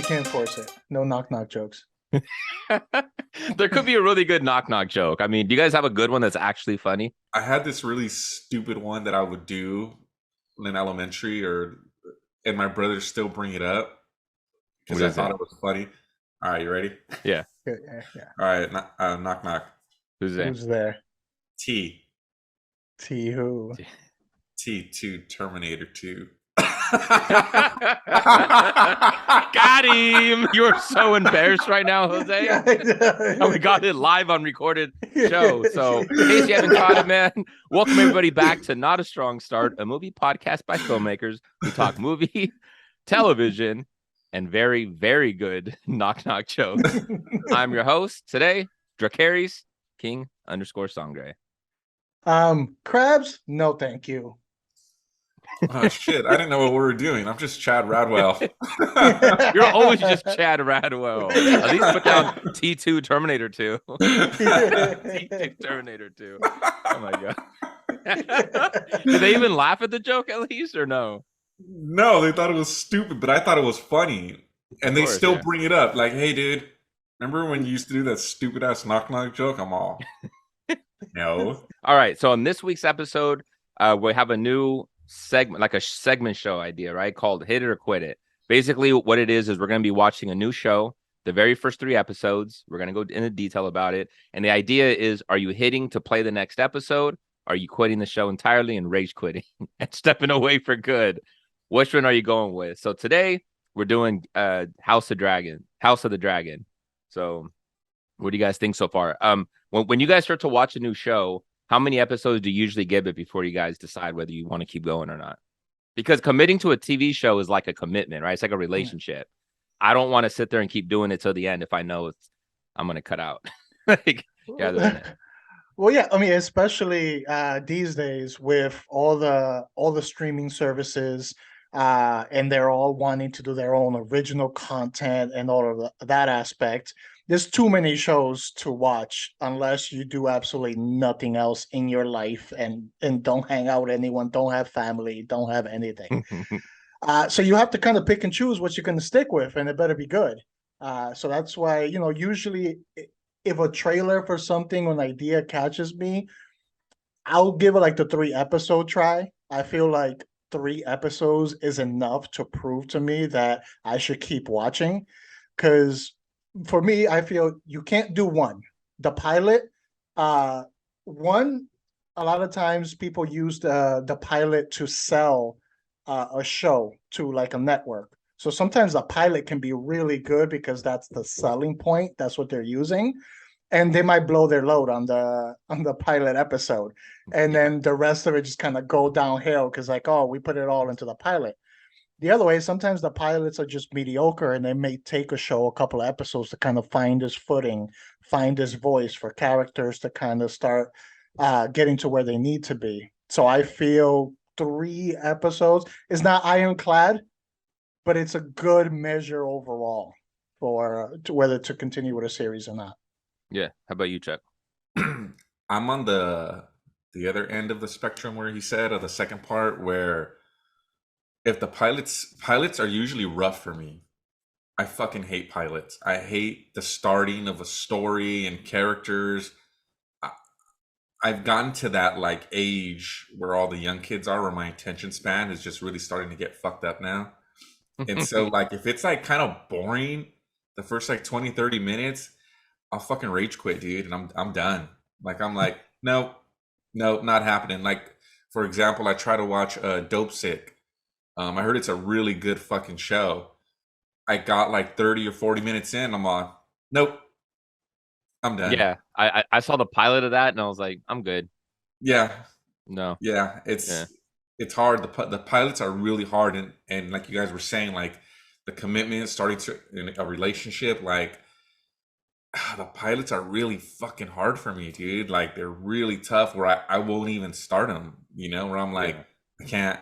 can't force it. No knock knock jokes. There could be a really good knock knock joke. I mean, do you guys have a good one that's actually funny? I had this really stupid one that I would do in elementary, and my brothers still bring it up because I thought it was funny. All right, you ready? Yeah. Yeah. All right, knock knock. Who's there? Who's there? T Who? T2 Terminator 2. Got him. You're so embarrassed right now, Jose. And we got it live on recorded show. So in case you haven't caught it, man, welcome everybody back to Not a Strong Start, a movie podcast by filmmakers. We talk movie, television, and very, very good knock knock jokes. I'm your host today, Dracarys King_Sangre. Crabs? No, thank you. Oh shit! I didn't know what we were doing. I'm just Chad Radwell. You're always just Chad Radwell. At least put down T2 Terminator 2. T2 Terminator 2. Oh my god! Did they even laugh at the joke at least, or no? No, they thought it was stupid, but I thought it was funny, and they still bring it up. Like, hey, dude, remember when you used to do that stupid ass knock knock joke? I'm all no. All right. So on this week's episode, we have a new segment, like a segment show idea, right? Called Hit It or Quit It. Basically, what it is we're going to be watching a new show, the very first 3 episodes. We're going to go into detail about it. And the idea is, are you hitting to play the next episode? Are you quitting the show entirely and rage quitting and stepping away for good? Which one are you going with? So today we're doing House of the Dragon. So what do you guys think so far? When you guys start to watch a new show, how many episodes do you usually give it before you guys decide whether you want to keep going or not? Because committing to a TV show is like a commitment, right? It's like a relationship. I don't want to sit there and keep doing it till the end if I know I'm going to cut out. Well, yeah, I mean, especially these days with all the streaming services, and they're all wanting to do their own original content and all of that aspect. There's too many shows to watch unless you do absolutely nothing else in your life and don't hang out with anyone, don't have family, don't have anything. So you have to kind of pick and choose what you're going to stick with, and it better be good. So that's why, usually if a trailer for something or an idea catches me, I'll give it like the 3-episode try. I feel like 3 episodes is enough to prove to me that I should keep watching. Because for me, I feel you can't do one. The pilot, one, a lot of times people use the pilot to sell a show to like a network. So sometimes the pilot can be really good because that's the selling point. That's what they're using. And they might blow their load on the pilot episode. And then the rest of it just kind of go downhill because like, oh, we put it all into the pilot. The other way, sometimes the pilots are just mediocre and they may take a show a couple of episodes to kind of find his footing, find his voice for characters to kind of start getting to where they need to be. So I feel 3 episodes is not ironclad, but it's a good measure overall for whether to continue with a series or not. Yeah. How about you, Chuck? I'm on the other end of the spectrum where he said, or the second part where if the pilots are usually rough for me. I fucking hate pilots. I hate the starting of a story and characters. I've gotten to that like age where all the young kids are, where my attention span is just really starting to get fucked up now. And so like if it's like kind of boring the first like 20-30 minutes, I'll fucking rage quit, dude, and I'm done. Like I'm like, no, not happening. Like for example, I try to watch Dope Sick. I heard it's a really good fucking show. I got like 30 or 40 minutes in. I'm on, nope, I'm done. Yeah, I saw the pilot of that and I was like, I'm good. Yeah. No. Yeah, it's hard. The pilots are really hard, and like you guys were saying, like the commitment, starting to in a relationship, like the pilots are really fucking hard for me, dude. Like they're really tough. Where I won't even start them. Where I'm like, I can't.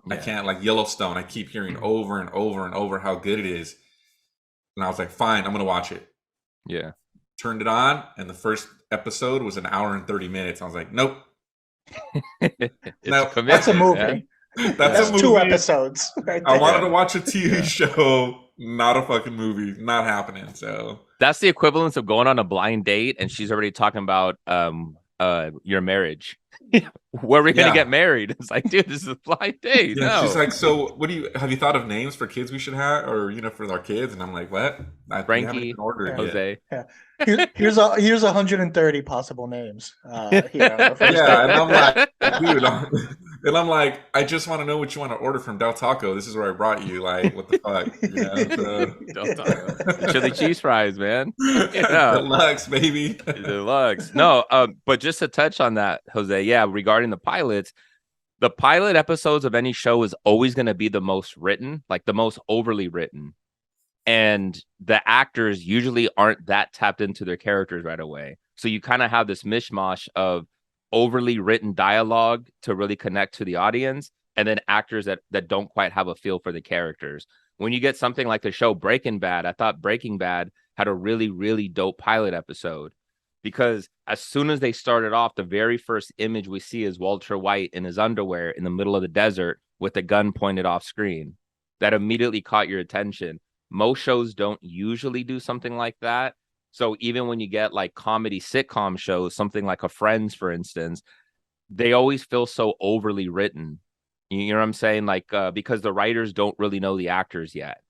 Like Yellowstone. I keep hearing over and over and over how good it is, and I was like, fine, I'm gonna watch it. Yeah. Turned it on, and the first episode was an hour and 30 minutes. I was like, nope. That's a movie. That's a movie. 2 episodes. Right, I wanted to watch a TV show not a fucking movie, not happening. So That's the equivalence of going on a blind date and she's already talking about your marriage. Where are we gonna get yeah, married? It's like, dude, this is a blind date. yeah. She's No. like, so what do you have you thought of names for kids we should have, or for our kids? And I'm like, what? We haven't even Frankie, ordered Yeah. yet. Jose. Yeah. Here's 130 possible names here on the first Yeah, date. and I'm like, dude, and I'm like, I just want to know what you want to order from Del Taco. This is where I brought you. Like, what the fuck, Don't talk about chili cheese fries, man. Yeah. Deluxe, baby. Deluxe. No, but just to touch on that, Jose, yeah, regarding the pilot episodes of any show is always going to be the most written, like the most overly written. And the actors usually aren't that tapped into their characters right away. So you kind of have this mishmash of overly written dialogue to really connect to the audience, and then actors that don't quite have a feel for the characters. When you get something like the show Breaking Bad, I thought Breaking Bad had a really, really dope pilot episode because as soon as they started off, the very first image we see is Walter White in his underwear in the middle of the desert with a gun pointed off screen. That immediately caught your attention. Most shows don't usually do something like that. So even when you get like comedy sitcom shows, something like a Friends, for instance, they always feel so overly written. You know what I'm saying? Like, because the writers don't really know the actors yet.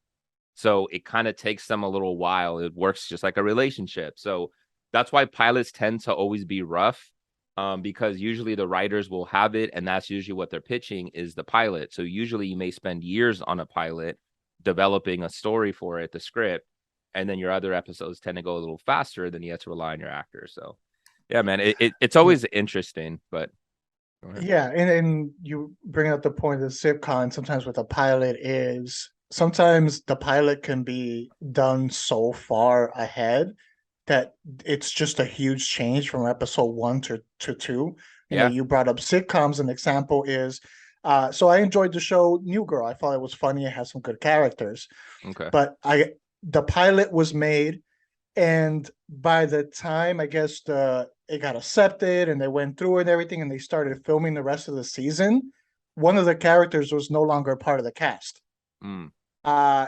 So it kind of takes them a little while. It works just like a relationship. So that's why pilots tend to always be rough, because usually the writers will have it. And that's usually what they're pitching is the pilot. So usually you may spend years on a pilot developing a story for it, the script. And then your other episodes tend to go a little faster. Then you have to rely on your actors. So yeah, man, it's always interesting, but Yeah, and you bring up the point of the sitcom sometimes with a pilot is sometimes the pilot can be done so far ahead that it's just a huge change from episode one to two. yeah, You brought up sitcoms. An example is so I enjoyed the show New Girl. I thought it was funny, it has some good characters. okay, But the pilot was made, and by the time I guess it got accepted and they went through it and everything and they started filming the rest of the season, one of the characters was no longer part of the cast mm,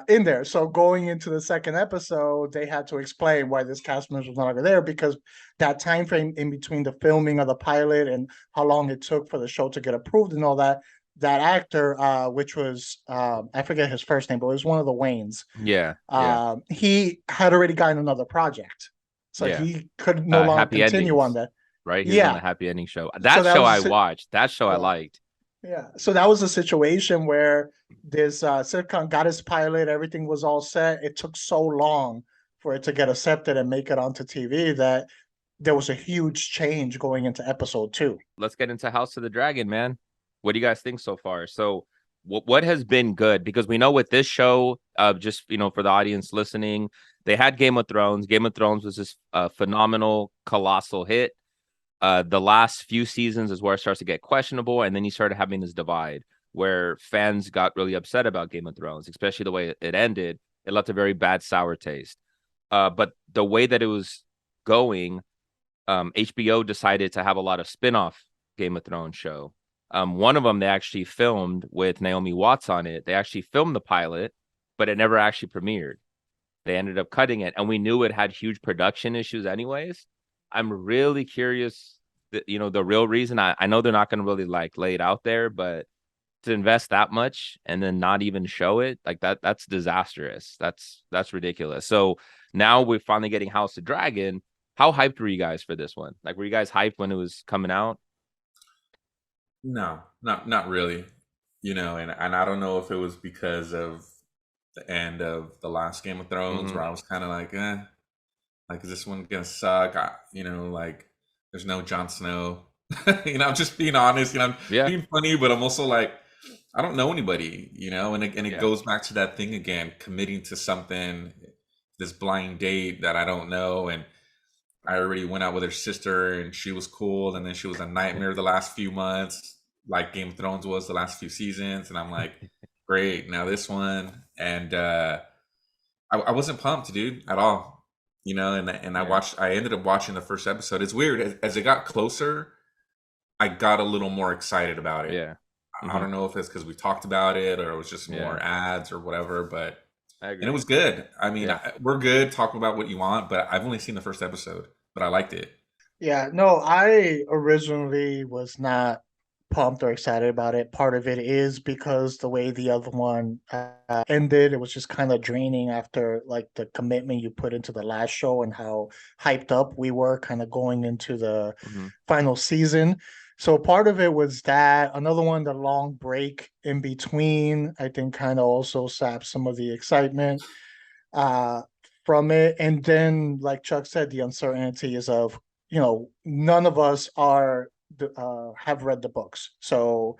in there. So going into the second episode, they had to explain why this cast member was no longer there because that time frame in between the filming of the pilot and how long it took for the show to get approved and all that. That actor, which was I forget his first name, but it was one of the Waynes. yeah, yeah, He had already gotten another project, so yeah. he could no longer Happy continue on endings, that. right? He was on the Yeah, Happy Ending show. so That that show was I watched. That show I yeah. liked. Yeah, so that was a situation where this sitcom got its pilot, everything was all set. It took so long for it to get accepted and make it onto TV that there was a huge change going into episode two. Let's get into House of the Dragon, man. What do you guys think so far? So, what has been good? Because we know with this show, just for the audience listening, they had Game of Thrones. Game of Thrones was this phenomenal, colossal hit. The last few seasons is where it starts to get questionable, and then you started having this divide where fans got really upset about Game of Thrones, especially the way it ended. It left a very bad sour taste. But the way that it was going, HBO decided to have a lot of spin-off Game of Thrones show. One of them they actually filmed with Naomi Watts on it. They actually filmed the pilot, but it never actually premiered. They ended up cutting it, and we knew it had huge production issues anyways. I'm really curious the real reason. I know they're not going to really like lay it out there, but to invest that much and then not even show it like that's disastrous. That's ridiculous. So now we're finally getting House of Dragon. How hyped were you guys for this one? Like, were you guys hyped when it was coming out? No, not really. And I don't know if it was because of the end of the last Game of Thrones where I was kind of like, like, is this one gonna suck? Like, there's no Jon Snow. I'm just being honest. I'm being funny, but I'm also like, I don't know anybody. And it goes back to that thing again, committing to something, this blind date that I don't know, and I already went out with her sister, and she was cool, and then she was a nightmare the last few months, like Game of Thrones was the last few seasons, and I'm like, great, now this one, and I wasn't pumped, dude, at all. And I ended up watching the first episode. It's weird. As it got closer, I got a little more excited about it. Yeah. I don't know if it's because we talked about it or it was just more ads or whatever, but I and it agree. was good. I mean, Yeah. we're good. Talk about what you want, but I've only seen the first episode, but I liked it. Yeah, no, I originally was not pumped or excited about it. Part of it is because the way the other one ended, it was just kind of draining after like the commitment you put into the last show and how hyped up we were kind of going into the Hmm. final season. So part of it was that. Another one, the long break in between, I think kind of also sapped some of the excitement uh from it. And then like Chuck said, the uncertainty is of, none of us are have read the books, so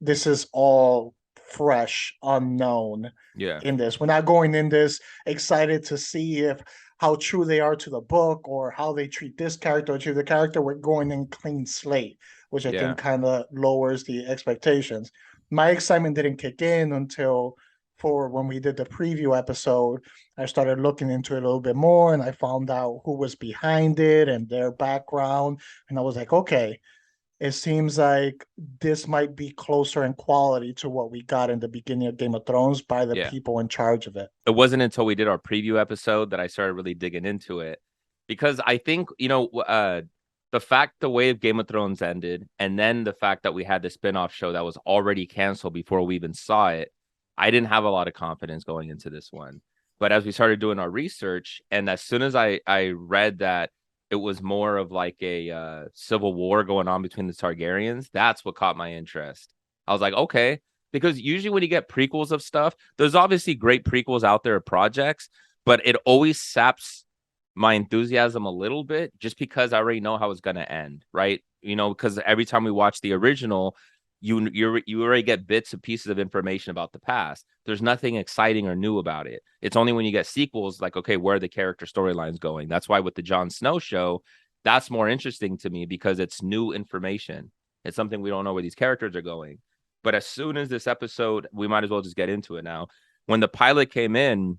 this is all fresh, unknown Yeah. in this. We're not going in this excited to see if how true they are to the book or how they treat this character or treat the character. We're going in clean slate, which I Yeah. think kind of lowers the expectations. My excitement didn't kick in until for when we did the preview episode. I started looking into it a little bit more and I found out who was behind it and their background. And I was like, okay, it seems like this might be closer in quality to what we got in the beginning of Game of Thrones by the Yeah. people in charge of it. It wasn't until we did our preview episode that I started really digging into it, because I think, the fact the way Game of Thrones ended, and then the fact that we had the spinoff show that was already canceled before we even saw it, I didn't have a lot of confidence going into this one. But as we started doing our research, and as soon as I read that it was more of like a civil war going on between the Targaryens, that's what caught my interest. I was like, okay, because usually when you get prequels of stuff, there's obviously great prequels out there of projects, but it always saps my enthusiasm a little bit just because I already know how it's going to end, right? Because every time we watch the original, you already get bits and pieces of information about the past. There's nothing exciting or new about it. It's only when you get sequels like, okay, where are the character storylines going? That's why with the Jon Snow show, that's more interesting to me because it's new information. It's something we don't know where these characters are going. But as soon as this episode, we might as well just get into it now. When the pilot came in,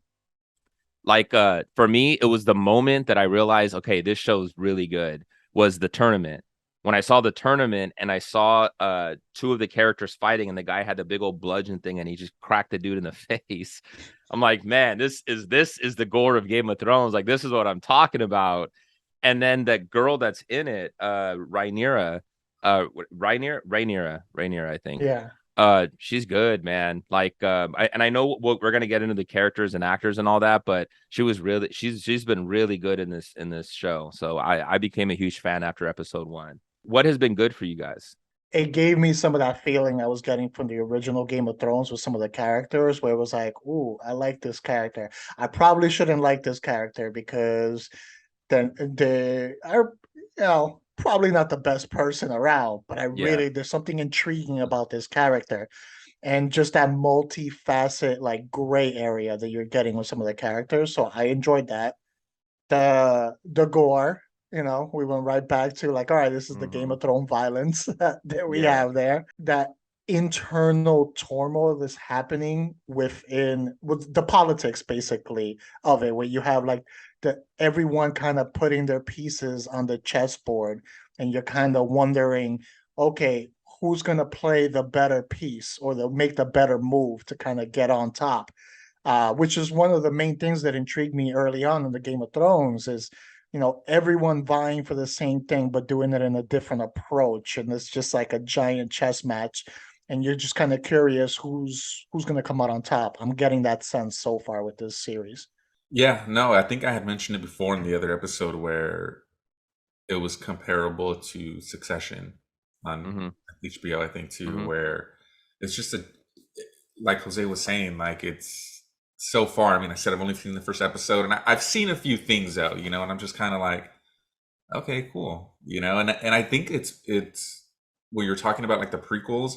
like for me, it was the moment that I realized, okay, this show's really good, was the tournament. When I saw the tournament and I saw two of the characters fighting and the guy had the big old bludgeon thing and he just cracked the dude in the face. I'm like, man, this is the gore of Game of Thrones. Like, this is what I'm talking about. And then that girl that's in it, Rhaenyra, Rhaenyra, I think. Yeah. She's good, man. Like, I know we're gonna get into the characters and actors and all that, but she's been really good in this show. So I became a huge fan after episode one. What has been good for you guys? It gave me some of that feeling I was getting from the original Game of Thrones with some of the characters, where it was like, ooh, I like this character. I probably shouldn't like this character because then they are, probably not the best person around, but Yeah. there's something intriguing about this character. And just that multifaceted, like gray area that you're getting with some of the characters. So I enjoyed that. The gore, we went right back to like, all right, this is the Game Hmm. of Thrones violence that we Yeah. have there. That internal turmoil that's happening with the politics basically of it, where you have like everyone kind of putting their pieces on the chessboard, and you're kind of wondering, okay, who's gonna play the better piece or make the better move to kind of get on top, which is one of the main things that intrigued me early on in the Game of Thrones is, everyone vying for the same thing, but doing it in a different approach. And it's just like a giant chess match. And you're just kind of curious who's going to come out on top. I'm getting that sense so far with this series. Yeah, no, I think I had mentioned it before in the other episode where it was comparable to Succession on Hmm. HBO, I think too, Hmm. where it's just like Jose was saying, like it's so far. I mean, I said I've only seen the first episode, and I've seen a few things though, and I'm just kind of like, okay, cool, and I think it's when you're talking about like the prequels.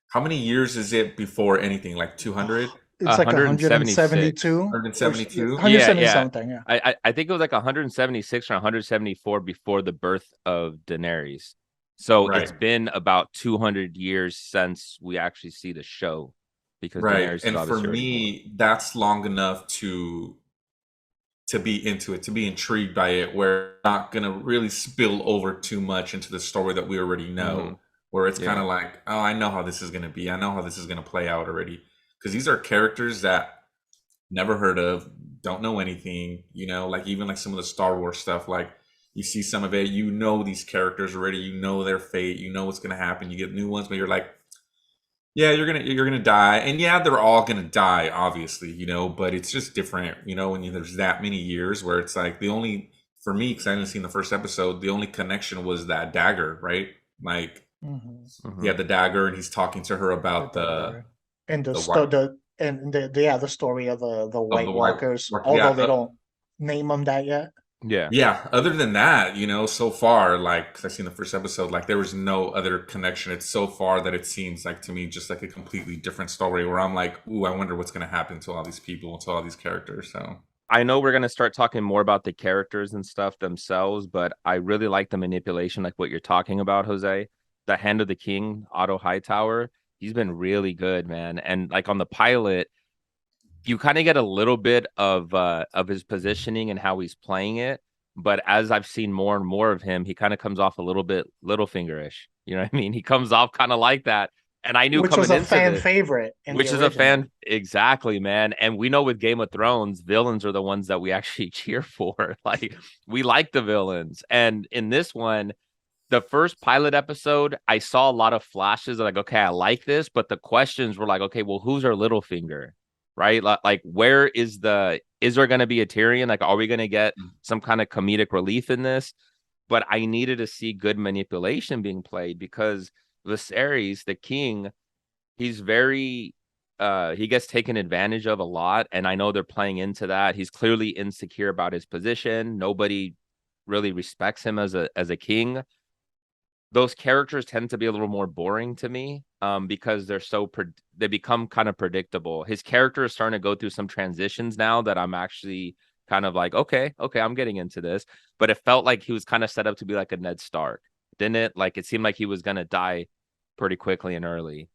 How many years is it before anything? Like 200, It's like 176. 172 or 172? Yeah, 170 yeah. something. Yeah. I think it was like 176 or 174 before the birth of Daenerys. So it's Right, been about 200 years since we actually see the show, because right. Daenerys is And for obviously already born. me, that's long enough to be into it, to be intrigued by it, where it's not gonna really spill over too much into the story that we already Hmm. know, where it's kind Yeah. of like, oh, I know how this is gonna be. I know how this is gonna play out already. Because these are characters that never heard of, don't know anything, you know, like even like some of the Star Wars stuff, like you see some of it, you know, these characters already, you know their fate, you know what's going to happen. You get new ones, but you're like, yeah, you're gonna die, and yeah, they're all gonna die, obviously, you know. But it's just different, you know, when there's that many years where it's like the only for me, because I haven't seen the first episode, the only connection was that dagger, right? Like Mhm. he had the dagger, and he's talking to her The about the dagger. And the white the story of the of the White white. Walkers, Yeah, although they don't name them that yet. Yeah. yeah. Other than that, you know, so far, like 'cause I've seen the first episode, like there was no other connection. It's so far that it seems like to me just like a completely different story where I'm like, ooh, I wonder what's gonna happen to all these people, to all these characters. So. I know we're going to start talking more about the characters and stuff themselves, but I really like the manipulation, like what you're talking about, Jose. The Hand of the King, Otto Hightower, he's been really good, man. And like on the pilot, you kind of get a little bit of his positioning and how he's playing it. But as I've seen more and more of him, he kind of comes off a little bit Littlefingerish. You know what I mean? He comes off kind of like that. And I knew Which was coming a into fan this, favorite in the which is a original. fan exactly, man. And we know with Game of Thrones, villains are the ones that we actually cheer for. Like we like the villains. And in this one, the first pilot episode, I saw a lot of flashes of like, okay, I like this, but the questions were like, okay, well, who's our Littlefinger? Right? Like where is there going to be a Tyrion? Like, are we going to get some kind of comedic relief in this? But I needed to see good manipulation being played because Viserys, the king, he's very he gets taken advantage of a lot, and I know they're playing into that. He's clearly insecure about his position. Nobody really respects him as a king. Those characters tend to be a little more boring to me because they become kind of predictable. His character is starting to go through some transitions now that I'm actually kind of like, okay, I'm getting into this. But it felt like he was kind of set up to be like a Ned Stark, didn't it? Like it seemed like he was gonna die pretty quickly and early.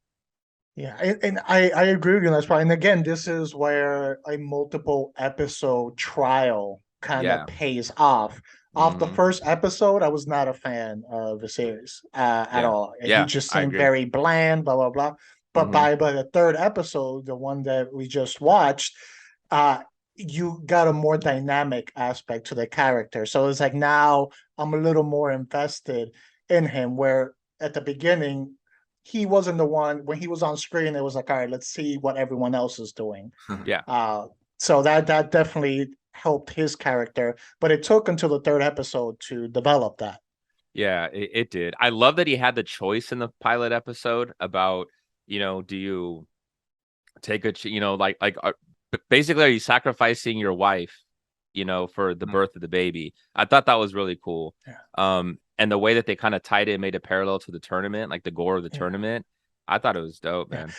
Yeah, and I agree with you on that part. And again, this is where a multiple episode trial kind of Yeah. pays off. Off the Mhm. first episode, I was not a fan of the series at Yeah. all. He Yeah, just I seemed agree. very bland, blah blah blah. But Mhm. by the third episode, the one that we just watched, you got a more dynamic aspect to the character. So it's like now I'm a little more invested in him. Where at the beginning he wasn't the one when he was on screen. It was like, all right, let's see what everyone else is doing. Yeah. So that definitely helped his character, but it took until the third episode to develop that. Yeah, it did. I love that he had the choice in the pilot episode about, do you take basically, are you sacrificing your wife, for the birth of the baby? I thought that was really cool. Yeah. And the way that they kind of tied it and made it parallel to the tournament, like the gore of the Yeah. tournament, I thought it was dope, Yeah. man.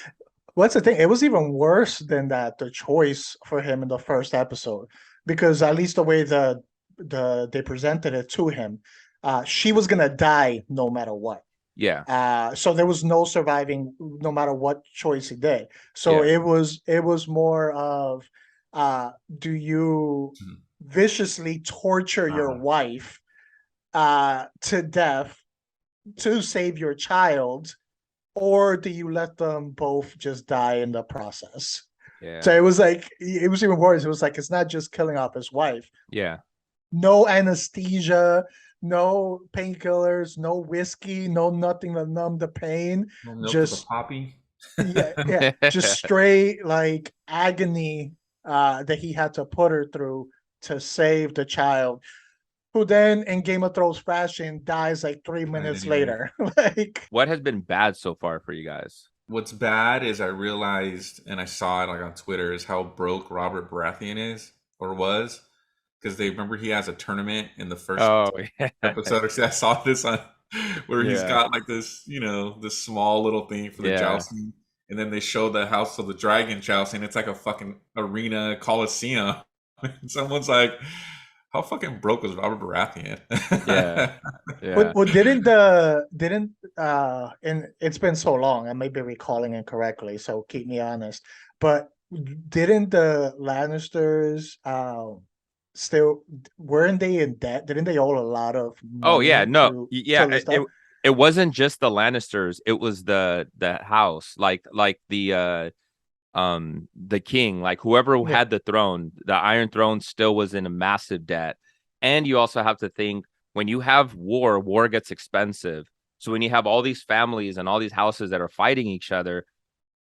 What's the thing? It was even worse than that, the choice for him in the first episode, because at least the way they presented it to him, she was gonna die no matter what. Yeah. So there was no surviving no matter what choice he did. So Yeah. it was more of do you viciously torture your wife to death to save your child, or do you let them both just die in the process? So Yeah. it was like it was even worse. It was like it's not just killing off his wife. Yeah. No anesthesia, no painkillers, no whiskey, no nothing to numb the pain. No milk with a Just poppy. yeah, just straight like agony that he had to put her through to save the child, who then in Game of Thrones fashion dies like 3 minutes Anyway. later. Like What has been bad so far for you guys? What's bad is I realized, and I saw it like on Twitter, is how broke Robert Baratheon is or was, because they remember he has a tournament in the first Oh, yeah. episode. I saw this on where he's Yeah. got like this, this small little thing for the Yeah. jousting, and then they show the House of the Dragon jousting. It's like a fucking arena coliseum. And someone's like, "How fucking broke was Robert Baratheon?" Yeah. Yeah. But didn't and it's been so long, I may be recalling incorrectly, so keep me honest. But didn't the Lannisters still weren't they in debt? Didn't they owe a lot of Oh yeah, money no, to the it stuff? it wasn't just the Lannisters, it was the house, like the the king, like whoever Yeah. had the throne, the Iron Throne still was in a massive debt. And you also have to think when you have war gets expensive. So when you have all these families and all these houses that are fighting each other,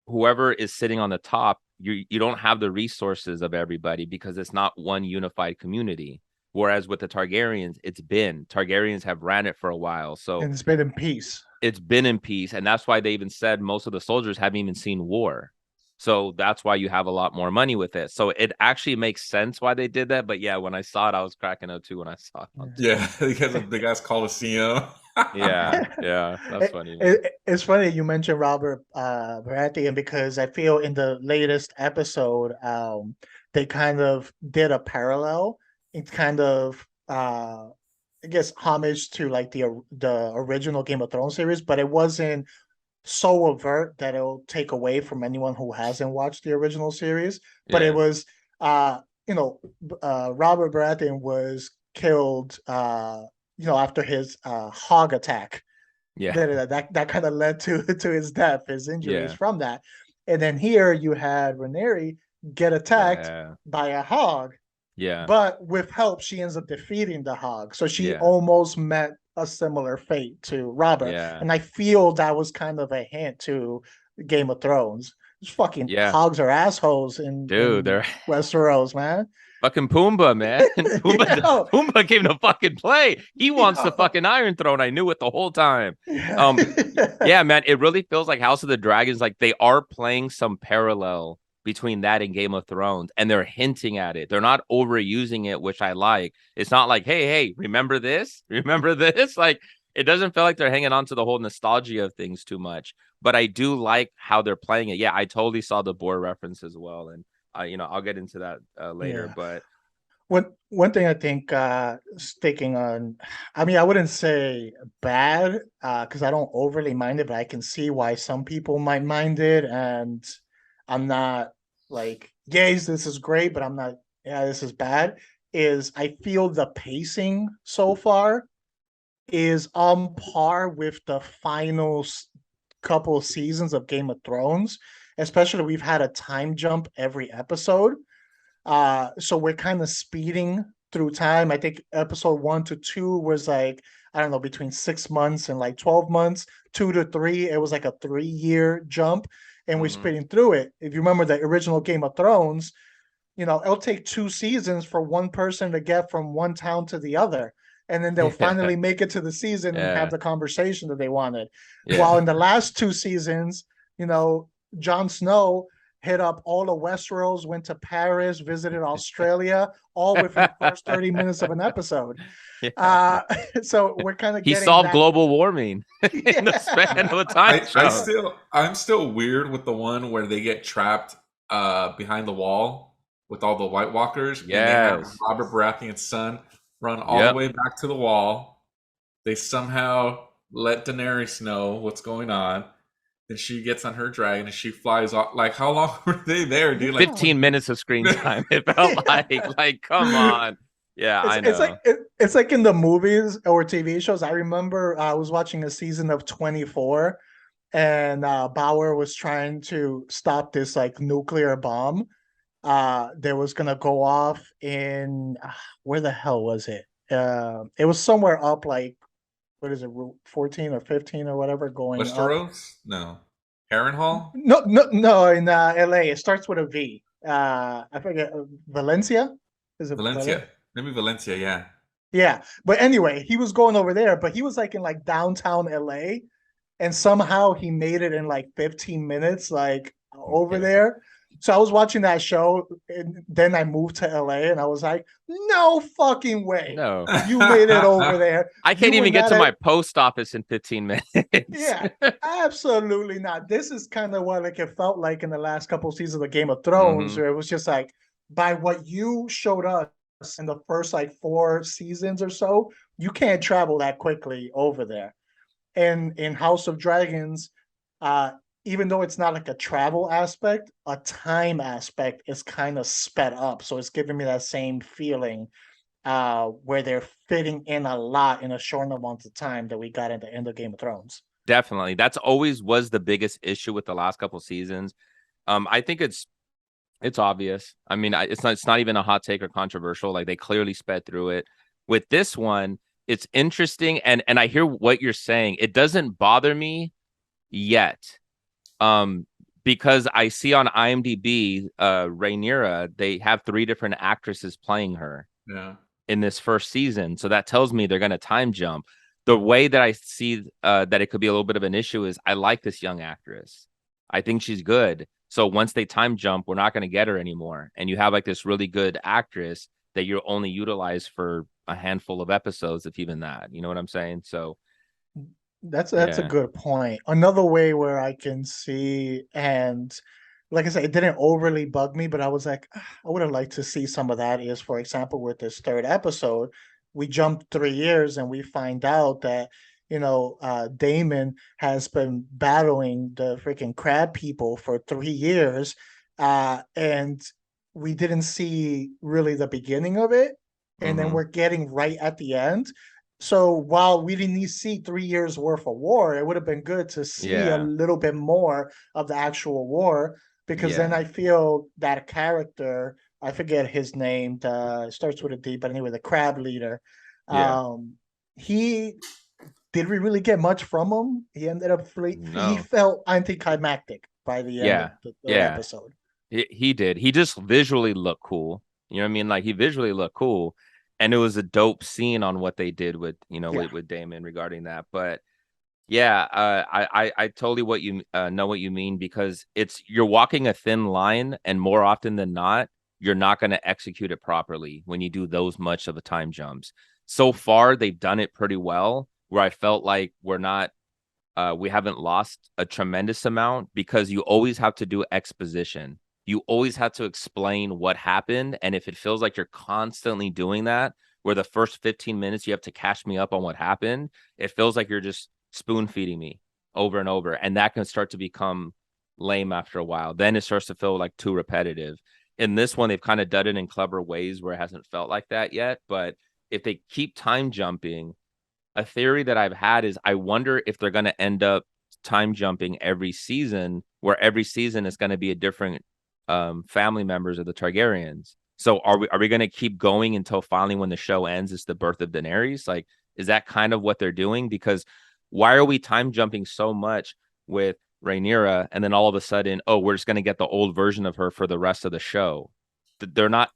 whoever is sitting on the top, you don't have the resources of everybody because it's not one unified community. Whereas with the Targaryens have ran it for a while. So And it's been in peace. it's been in peace. And that's why they even said most of the soldiers haven't even seen war. So that's why you have a lot more money with it. So it actually makes sense why they did that. But yeah, when I saw it, I was cracking up too when I saw it. Yeah, because of big ass Coliseum. Yeah, that's funny. Man. It's funny you mentioned Robert Baratheon because I feel in the latest episode, they kind of did a parallel. It's kind of I guess homage to like the original Game of Thrones series, but it wasn't so overt that it'll take away from anyone who hasn't watched the original series. But it Yeah, was you know, Robert Baratheon was killed after his hog attack. yeah, That kind of led to his death, his injuries yeah, from that. And then here you had Rhaenyra get attacked yeah, by a hog, yeah, but with help, she ends up defeating the hog. So she yeah, almost met a similar fate to Robert. yeah, And I feel that was kind of a hint to Game of Thrones. These fucking yeah. hogs are assholes Dude, in they're Westeros, man. fucking Pumbaa, man. Yo, Pumbaa came to fucking play. He wants the yo. fucking Iron Throne. I knew it the whole time. Yeah. Um, yeah, man, it really feels like House of the Dragons. Like they are playing some parallel between that and Game of Thrones, and they're hinting at it. They're not overusing it, which I like. It's not like, hey, remember this? Remember this? Like it doesn't feel like they're hanging on to the whole nostalgia of things too much. But I do like how they're playing it. Yeah, I totally saw the board reference as well, and I'll get into that later. Yeah. But One thing I think sticking on, I mean, I wouldn't say bad because I don't overly mind it, but I can see why some people might mind it, and I'm not like, yes, this is great, but I'm not, yeah, this is bad. Is I feel the pacing so far is on par with the final couple of seasons of Game of Thrones. Especially, we've had a time jump every episode. So we're kind of speeding through time. I think episode 1 to 2 was like, I don't know, between 6 months and like 12 months. 2 to 3, it was like a 3-year jump, and we're mhm. speeding through it. If you remember the original Game of Thrones, it'll take 2 seasons for one person to get from one town to the other. And then they'll yeah, finally make it to the season and have yeah, the conversation that they wanted. While yeah. in the last 2 seasons, Jon Snow hit up all of Westeros, went to Paris, visited Australia, all within the first 30 minutes of an episode. Yeah. Uh, so we're kind of He getting solved that. global warming in the span of a time jump. I'm still weird with the one where they get trapped behind the wall with all the White Walkers, and they have Yes. Robert Baratheon's son run all the Yep. way back to the wall. They somehow let Daenerys know what's going on. Then she gets on her dragon and she flies off. Like, how long were they there, dude? Like, 15 minutes of screen time. It felt Yeah. like, come on. Yeah, I know. It's like in the movies or TV shows. I remember I was watching a season of 24, and Bauer was trying to stop this like nuclear bomb that was gonna go off in where the hell was it? It was somewhere up like, what is it, Route 14 or 15 or whatever, going up. Westeros? No. Harrenhal? No, in LA. It starts with a V. I forget, Valencia? Is it Valencia. Maybe Valencia, yeah. Yeah, but anyway, he was going over there, but he was like in like downtown LA, and somehow he made it in like 15 minutes, like over Yeah. there. So I was watching that show, and then I moved to LA, and I was like, no fucking way, No. you made it over there. I You can't were even get not to my at, post office in 15 minutes. yeah, absolutely not. This is kind of what like it felt like in the last couple of seasons of Game of Thrones, Hmm. where it was just like, by what you showed us in the first like 4 seasons or so, you can't travel that quickly over there. And in House of Dragons, uh, even though it's not like a travel aspect, a time aspect is kind of sped up. So it's giving me that same feeling where they're fitting in a lot in a short amount of time that we got at the end of Game of Thrones. Definitely. That's always was the biggest issue with the last couple seasons. I think it's obvious. I mean, it's not even a hot take or controversial. Like they clearly sped through it. With this one, it's interesting, and I hear what you're saying. It doesn't bother me yet. Um, because I see on IMDb, Rhaenyra, they have 3 different actresses playing her Yeah. in this first season. So that tells me they're going to time jump. The way that I see that it could be a little bit of an issue is I like this young actress. I think she's good. So once they time jump, we're not going to get her anymore. And you have like this really good actress that you're only utilized for a handful of episodes, if even that. You know what I'm saying? So That's a yeah, good point. Another way where I can see, and like I said, it didn't overly bug me, but I was like, "Ah, I would have liked to see some of that." Is, for example, with this third episode, we jumped 3 years and we find out that Damon has been battling the freaking crab people for 3 years, and we didn't see really the beginning of it, and then mm-hmm. we're getting right at the end. So while we didn't see 3 years worth of war, it would have been good to see a Yeah, little bit more of the actual war, because then yeah, I feel that character, I forget his name, it starts with a D, but anyway, the crab leader, yeah. um, he did we really get much from him? He ended up he No, felt anticlimactic by the end of yeah, the third yeah. episode. He did. He just visually looked cool. You know what I mean? Like he visually looked cool, and it was a dope scene on what they did with Yeah. with Damon regarding that. But yeah, I totally what you know what you mean, because you're walking a thin line, and more often than not, you're not going to execute it properly when you do those much of a time jumps. So far, they've done it pretty well, where I felt like we haven't lost a tremendous amount, because you always have to do exposition. You always have to explain what happened. And if it feels like you're constantly doing that, where the first 15 minutes you have to catch me up on what happened, it feels like you're just spoon feeding me over and over. And that can start to become lame after a while. Then it starts to feel like too repetitive. In this one, they've kind of done it in clever ways where it hasn't felt like that yet. But if they keep time jumping, a theory that I've had is I wonder if they're going to end up time jumping every season, where every season is going to be a different family members of the Targaryens. So are we going to keep going until finally when the show ends, it's the birth of Daenerys? Like, is that kind of what they're doing? Because why are we time jumping so much with Rhaenyra, and then all of a sudden, oh, we're just going to get the old version of her for the rest of the show? They're not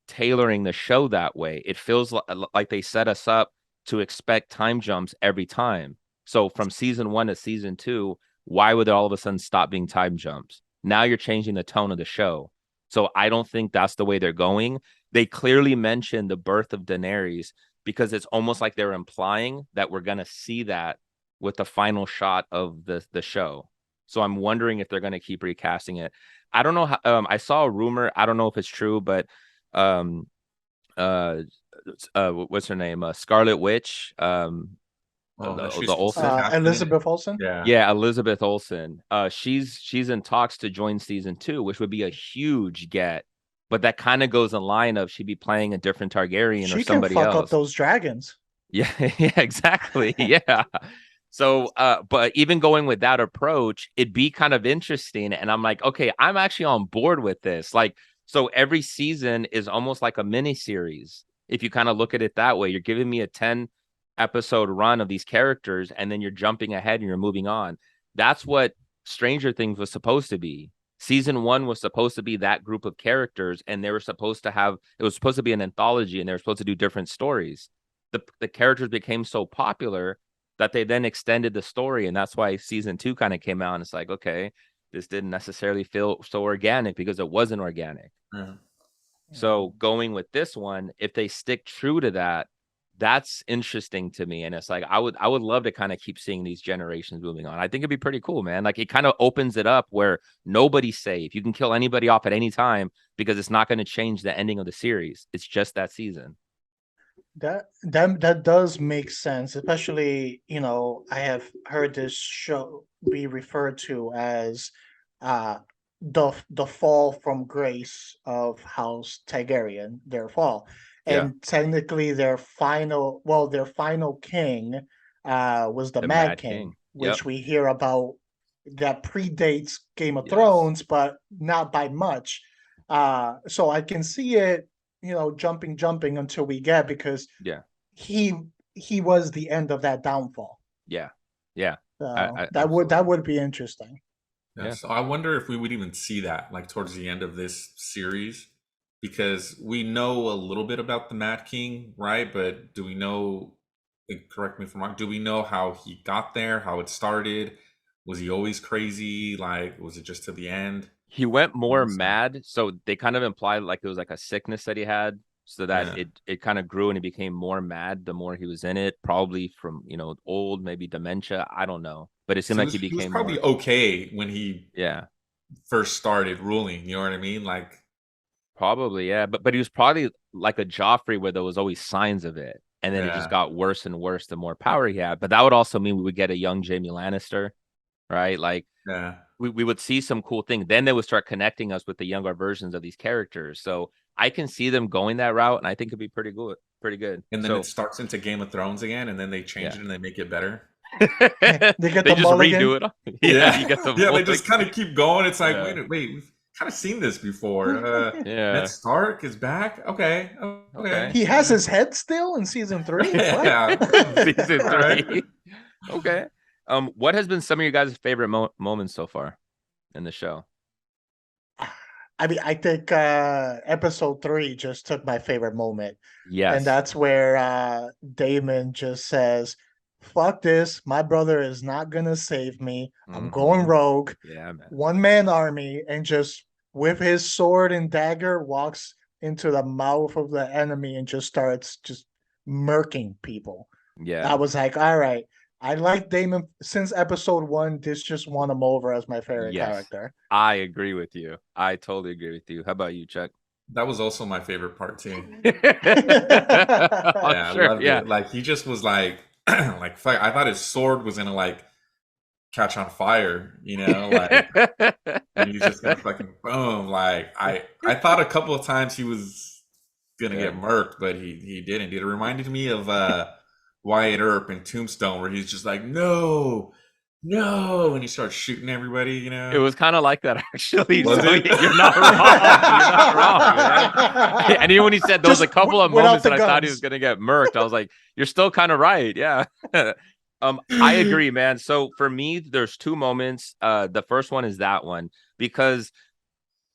tailoring the show that way. It feels like they set us up to expect time jumps every time. So from season 1 to season 2, why would it all of a sudden stop being time jumps? Now you're changing the tone of the show. So I don't think that's the way they're going. They clearly mentioned the birth of Daenerys, because it's almost like they're implying that we're going to see that with the final shot of the show. So I'm wondering if they're going to keep recasting it. I don't know how, I saw a rumor, I don't know if it's true, but um uh what's her name, Scarlet Witch, Oh, that the she's Olsen. casting it. Elizabeth Olsen. Yeah. Yeah, Elizabeth Olsen. She's in talks to join season 2, which would be a huge get, but that kind of goes in line of she'd be playing a different Targaryen or She can somebody fuck up else. those dragons. Yeah, yeah, exactly. Yeah. So, but even going with that approach, it'd be kind of interesting. And I'm like, okay, I'm actually on board with this. Like, so every season is almost like a mini series. If you kind of look at it that way, you're giving me a 10 episode run of these characters, and then you're jumping ahead and you're moving on. That's what Stranger Things was supposed to be. Season 1 was supposed to be that group of characters, and they were supposed to have, it was supposed to be an anthology, and they were supposed to do different stories. The characters became so popular that they then extended the story, and that's why season 2 kind of came out, and it's like, okay, this didn't necessarily feel so organic, because it wasn't organic. Yeah. So going with this one, if they stick true to that, that's interesting to me. And it's like I would love to kind of keep seeing these generations moving on. I think it'd be pretty cool, man. Like it kind of opens it up where nobody's safe. You can kill anybody off at any time, because it's not going to change the ending of the series. It's just that season. That does make sense, especially, I have heard this show be referred to as uh the fall from grace of House Targaryen, their fall. Yeah. And technically their final king was the The Mad Mad King, King. Yep. which we hear about that predates Game of Yes. Thrones, but not by much. So I can see it, jumping until we get, because Yeah. he was the end of that downfall. Yeah. Yeah. So I that would be interesting. Yeah, Yeah. so I wonder if we would even see that like towards the end of this series, because we know a little bit about the Mad King, right? But do we know, correct me if I'm wrong, do we know how he got there, how it started? Was he always crazy? Like, was it just to the end? He went more So, mad, so they kind of implied like it was like a sickness that he had, so that yeah. it kind of grew and he became more mad the more he was in it, probably from old, maybe dementia. I don't know, but it seemed So like he he was became probably more. okay when he Yeah, first started ruling, you know what I mean? Like, probably, yeah, but he was probably like a Joffrey where there was always signs of it, and then it just yeah. got worse and worse the more power he had. But that would also mean we would get a young Jaime Lannister, right? Like Yeah. we would see some cool thing. Then they would start connecting us with the younger versions of these characters. So I can see them going that route, and I think it'd be pretty good. Pretty good. And then it So starts into Game of Thrones again, and then they change yeah. it and they make it better. They get They the just redo mulligan. it. Yeah, you get the Yeah, they just mulligan. kind of keep going. It's like, Yeah. wait, we've kind of seen this before. Ned Yeah. Stark is back. Okay, okay. Okay. He has his head still in season 3. What? Yeah. Season All right. 3. Okay. What has been some of your guys' favorite moments so far in the show? I mean, I think episode 3 just took my favorite moment. And Yes. that's where Damon just says, "Fuck this. My brother is not gonna save me. I'm going Mhm. rogue. Yeah, man. One-man army," and just with his sword and dagger walks into the mouth of the enemy and just starts just murking people. I Yeah. was like, all right. I like Damon since episode 1. This just won him over as my favorite Yes. character. I agree with you. I totally agree with you. How about you, Chuck? That was also my favorite part too. Oh, Yeah, I sure. loved Yeah. it. Like he just was like, like fuck. I thought his sword was gonna like catch on fire. Like. And he's just gonna fucking boom. Like I thought a couple of times he was gonna Yeah. get murked, but he didn't. Dude, it reminded me of Wyatt Earp in Tombstone, where he's just like, no, no, and he starts shooting everybody. It was kind of like that, actually. Was So it? you're not wrong. You're not wrong, man. And even when he said there was a Just couple of without moments the that I thought he guns. was gonna get murked, I was like, you're still kind of right. Yeah. I agree, man. So for me, there's two moments. The first one is that one, because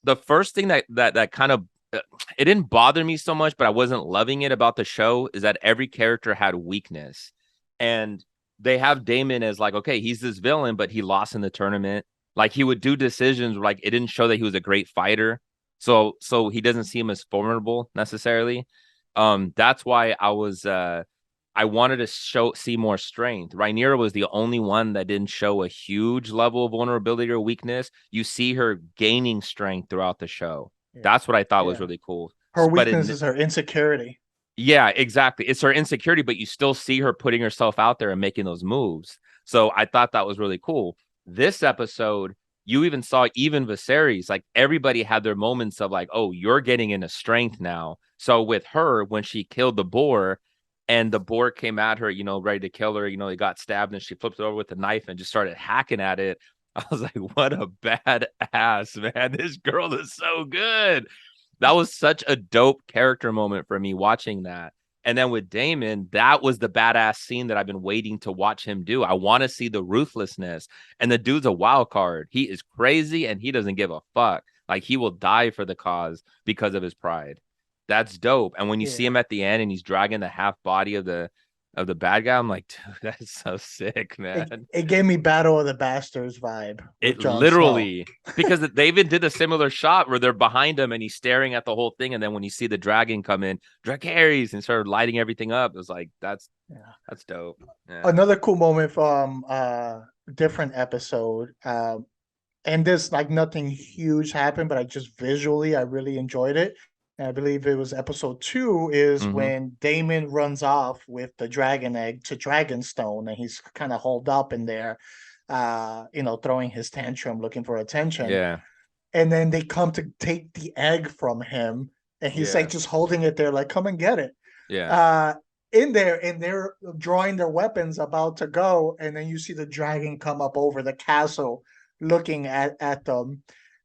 the first thing that kind of it didn't bother me so much, but I wasn't loving it about the show, is that every character had weakness. And they have Damon as like, okay, he's this villain, but he lost in the tournament. Like he would do decisions where, like, it didn't show that he was a great fighter. So he doesn't seem as formidable necessarily. That's why I wanted to see more strength. Rhaenyra was the only one that didn't show a huge level of vulnerability or weakness. You see her gaining strength throughout the show. Yeah. That's what I thought was Yeah. really cool. Her But weakness is her insecurity. yeah, exactly. It's her insecurity, but you still see her putting herself out there and making those moves. So I thought that was really cool. This episode, you even saw Viserys, like everybody had their moments of like, oh, you're getting into strength now. So with her, when she killed the boar and the boar came at her, ready to kill her, he got stabbed and she flipped it over with a knife and just started hacking at it. I was like, what a badass, man. This girl is so good. That was such a dope character moment for me watching that. And then with Damon, that was the badass scene that I've been waiting to watch him do. I want to see the ruthlessness. And the dude's a wild card. He is crazy and he doesn't give a fuck. Like he will die for the cause because of his pride. That's dope. And when you see Yeah. him at the end and he's dragging the half body of the bad guy, I'm like, dude, that's so sick, man. It gave me Battle of the Bastards vibe with It Jon literally, Snow. because they even did a similar shot where they're behind him and he's staring at the whole thing, and then when you see the dragon come in, Dracarys, and started lighting everything up, it was like that's dope. Yeah. Another cool moment from different episode. And this, like, nothing huge happened, but I just visually I really enjoyed it. And I believe it was episode 2 is when Damon runs off with the dragon egg to Dragonstone, and he's kind of holed up in there, throwing his tantrum, looking for attention. Yeah. And then they come to take the egg from him, and he's like just holding it there, like, come and get it. Yeah. In there, and they're drawing their weapons about to go, and then you see the dragon come up over the castle looking at them,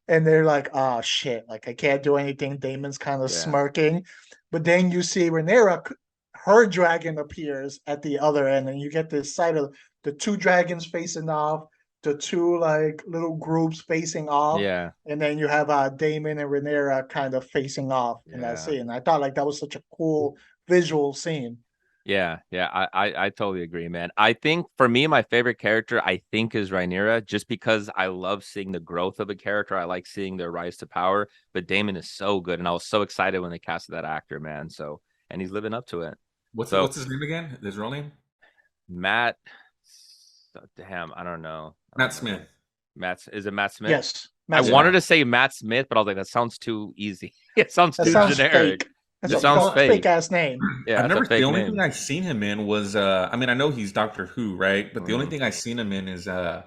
and they're like, "Oh shit! Like I can't do anything." Damon's kind of Yeah. smirking, but then you see Rhaenyra, her dragon appears at the other end, and you get this sight of the two dragons facing off, the two like little groups facing off, Yeah. and then you have Damon and Rhaenyra kind of facing off in that Yeah. scene. I thought like that was such a cool visual scene. Yeah, I totally agree, man. I think for me, my favorite character, I think, is Rhaenyra, just because I love seeing the growth of a character. I like seeing their rise to power. But Damon is so good, and I was so excited when they casted that actor, man. So, and he's living up to it. So What's his name again? His real name? Matt, damn, I don't know. Matt Smith. Is it Matt Smith? Yes, I Matt Smith. wanted to say Matt Smith, but I was like, that sounds too easy. It sounds That too sounds generic. fake. That's It a sounds fake. ass name. Yeah, I've it's a never. fake The only name. thing I've seen him in was. I mean, I know he's Doctor Who, right? But the only Mhm. thing I've seen him in is the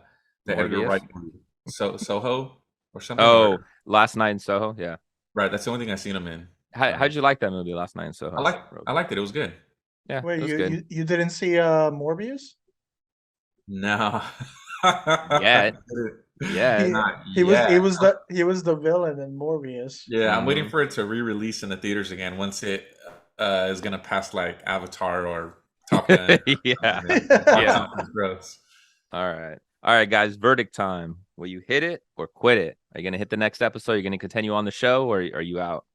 Edgar Morbius? Wright movie, Soho or something. Oh, or- Last Night in Soho. Yeah. right. That's the only thing I've seen him in. How'd you like that movie, Last Night in Soho? I liked it. It was good. Yeah, Wait, it was good. you didn't see Morbius? No. Yeah. Yeah. He was the villain in Morbius. Yeah, I'm waiting Mhm. for it to re-release in the theaters again once it is gonna pass like Avatar or Top Gun. Yeah. Yeah. Gross. All right, guys. Verdict time. Will you hit it or quit it? Are you gonna hit the next episode? Are you gonna continue on the show, or are you out?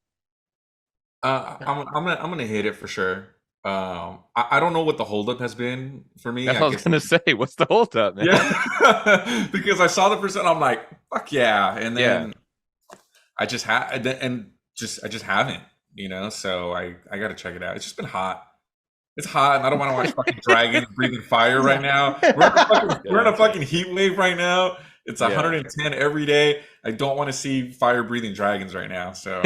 I'm gonna hit it for sure. I don't know what the holdup has been for me. That's I what I was guess gonna say. What's the holdup, man? yeah, because I saw the percent, I'm like, fuck yeah, and then Yeah. I just I just haven't, So I got to check it out. It's just been hot. It's hot, and I don't want to watch fucking dragons breathing fire right now. We're in a fucking heat wave right now. It's 110 every day. I don't want to see fire breathing dragons right now. So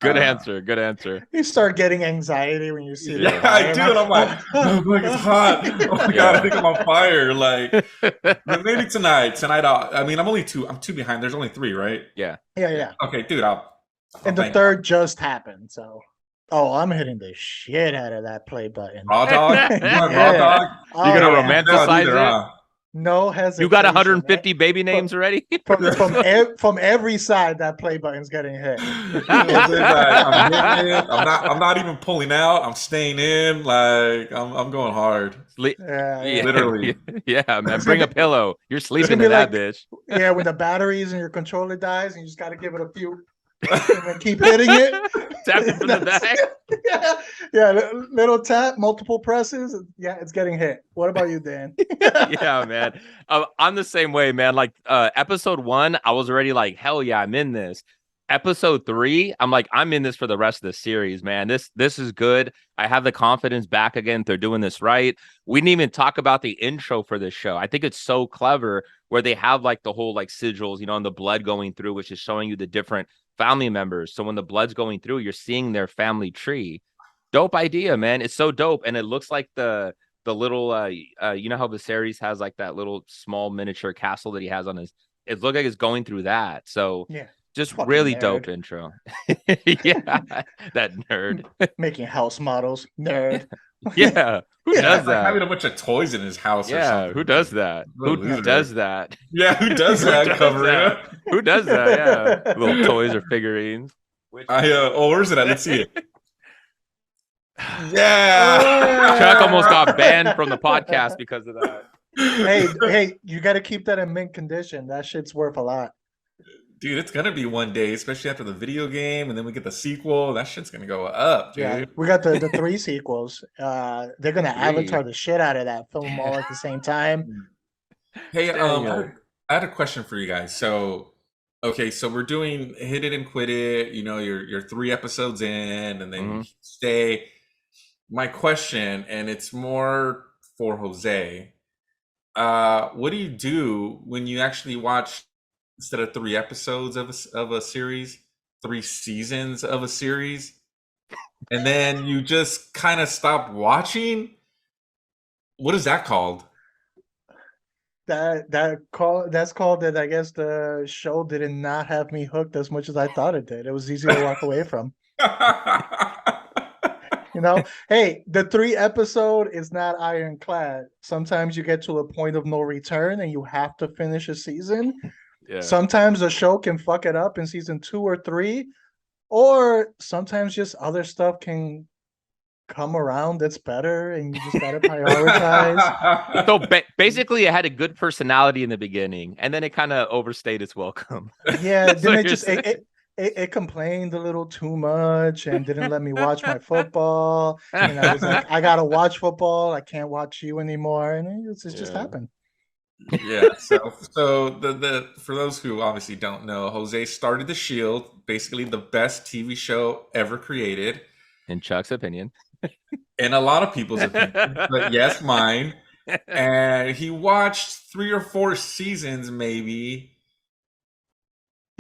Good answer. Good answer. You start getting anxiety when you see the yeah, fire. I do, and I'm like, oh, look, it's hot. Oh my god, I think I'm on fire. Like, but maybe tonight. I mean, I'm two behind. There's only 3, right? Yeah. Yeah. Okay, dude. I'll And the thank third just happened, so. Oh, I'm hitting the shit out of that play button. raw dog. You want Yeah. raw dog? Oh, You're gonna yeah. romanticize Dude, it? No hesitation. You got 150 baby names already? From every side, that play button's getting hit. I'm hitting it. I'm not even pulling out. I'm staying in. Like I'm going hard. Yeah. Literally. Yeah, man. Bring a pillow. You're sleeping gonna in be that like- bitch. Yeah, when the batteries in your controller dies, and you just got to give it a few, and then keep hitting it. Tap it from the back. Yeah, little tap, multiple presses. Yeah, it's getting hit. What about you, Dan? Yeah, man. I'm the same way, man. Like episode 1, I was already like, hell yeah, I'm in this. Episode 3, I'm like, I'm in this for the rest of the series, man. This is good. I have the confidence back again. They're doing this right. We didn't even talk about the intro for this show. I think it's so clever where they have like the whole like sigils, and the blood going through, which is showing you the different family members. So when the blood's going through, you're seeing their family tree. Dope idea, man. It's so dope. And it looks like the little you know how Viserys has like that little small miniature castle that he has on his, it looked like it's going through that. So Yeah, just fucking really nerd. dope intro. Yeah, that nerd. making house models, nerd. Yeah, who Yeah, does it's like that? having a bunch of toys in his house. Or Yeah, something. who does that? What a Who loser. does that? Yeah, who does Who that? does Cover that? it up. Who does that? Yeah, little toys or figurines. Where's it at? Let's see it. Yeah. Chuck almost got banned from the podcast because of that. Hey, you got to keep that in mint condition. That shit's worth a lot. Dude, it's gonna be one day, especially after the video game, and then we get the sequel. That shit's gonna go up, dude. Yeah, we got the 3 sequels. They're gonna 3. avatar the shit out of that, film them all at the same time. Hey, Dang it. I had a question for you guys. So, okay, so we're doing hit it and quit it. You're 3 episodes in, and then you stay. My question, and it's more for Jose. What do you do when you actually watch, instead of 3 episodes of a series, 3 seasons of a series, and then you just kind of stop watching? What is that called? That's called that. I guess the show did not have me hooked as much as I thought it did. It was easy to walk away from. You know, hey, the 3 episode is not ironclad. Sometimes you get to a point of no return and you have to finish a season. Yeah. Sometimes a show can fuck it up in season 2 or 3, or sometimes just other stuff can come around that's better and you just gotta prioritize. So basically, it had a good personality in the beginning, and then it kind of overstayed its welcome. Yeah, That's then what it you're just saying. it complained a little too much and didn't let me watch my football. And I was like, I gotta watch football. I can't watch you anymore. And it just Yeah. happened. Yeah. So the for those who obviously don't know, Jose started The Shield, basically the best TV show ever created, In Chuck's opinion. in a lot of people's opinion, but yes, mine. And he watched 3 or 4 seasons, maybe.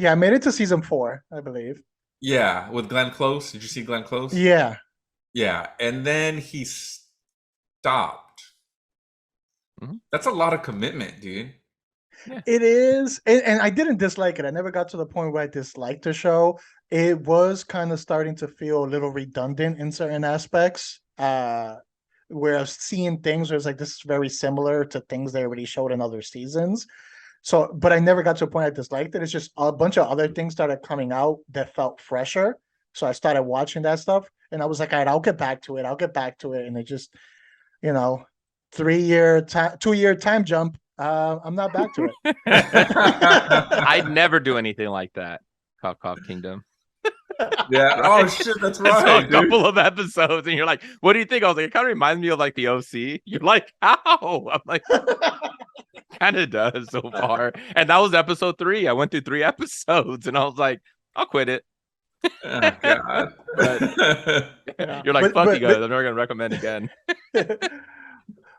Yeah, I made it to season 4, I believe. Yeah, with Glenn Close. Did you see Glenn Close? Yeah. Yeah, and then he stopped. Mhm. That's a lot of commitment, dude. It is. And I didn't dislike it. I never got to the point where I disliked the show. It was kind of starting to feel a little redundant in certain aspects. Where I was seeing things where it's like, this is very similar to things they already showed in other seasons. So, but I never got to a point I disliked it. It's just a bunch of other things started coming out that felt fresher. So I started watching that stuff and I was like, all right, I'll get back to it. I'll get back to it. And it just, you know, 2 year time jump. I'm not back to it. I'd never do anything like that. Cough Kingdom. Yeah. Right? Oh shit, that's I saw right. a couple of episodes, and you're like, "What do you think?" I was like, "It kind of reminds me of like the OC." You're like, "How?" I'm like, "Kind of does so far." And that was episode 3. I went through 3 episodes, and I was like, "I'll quit it." Oh god. But Yeah. you're like, But- "Fuck you guys! but- I'm never gonna recommend again."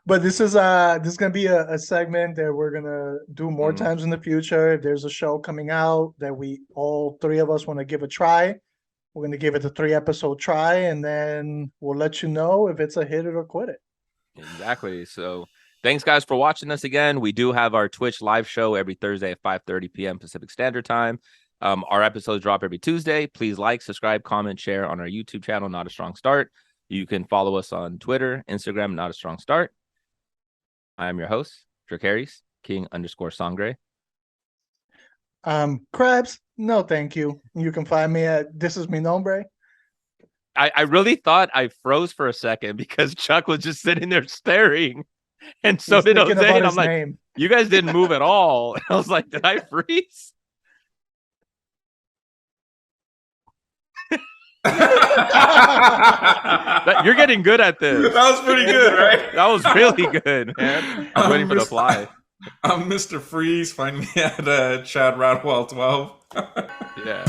But this is gonna be a segment that we're gonna do more times in the future. If there's a show coming out that we all 3 of us want to give a try, we're gonna give it a 3 episode try, and then we'll let you know if it's a hit it or quit it. Exactly. So thanks guys for watching us again. We do have our Twitch live show every Thursday at 5:30 p.m. Pacific Standard Time. Our episodes drop every Tuesday. Please like, subscribe, comment, share on our YouTube channel, Not a Strong Start. You can follow us on Twitter, Instagram, Not a Strong Start. I am your host, Dracarys, King_Sangre. Crabs, no thank you. You can find me at This Is Mi Nombre. I really thought I froze for a second because Chuck was just sitting there staring. And so He's did thinking Jose. about And I'm his like, name. you guys didn't move at all. And I was like, did I freeze? You're getting good at this. That was pretty good, right? That was really good, man. I'm waiting for the fly. I'm Mr. Freeze. Find me at Chad Radwell 12. Yeah.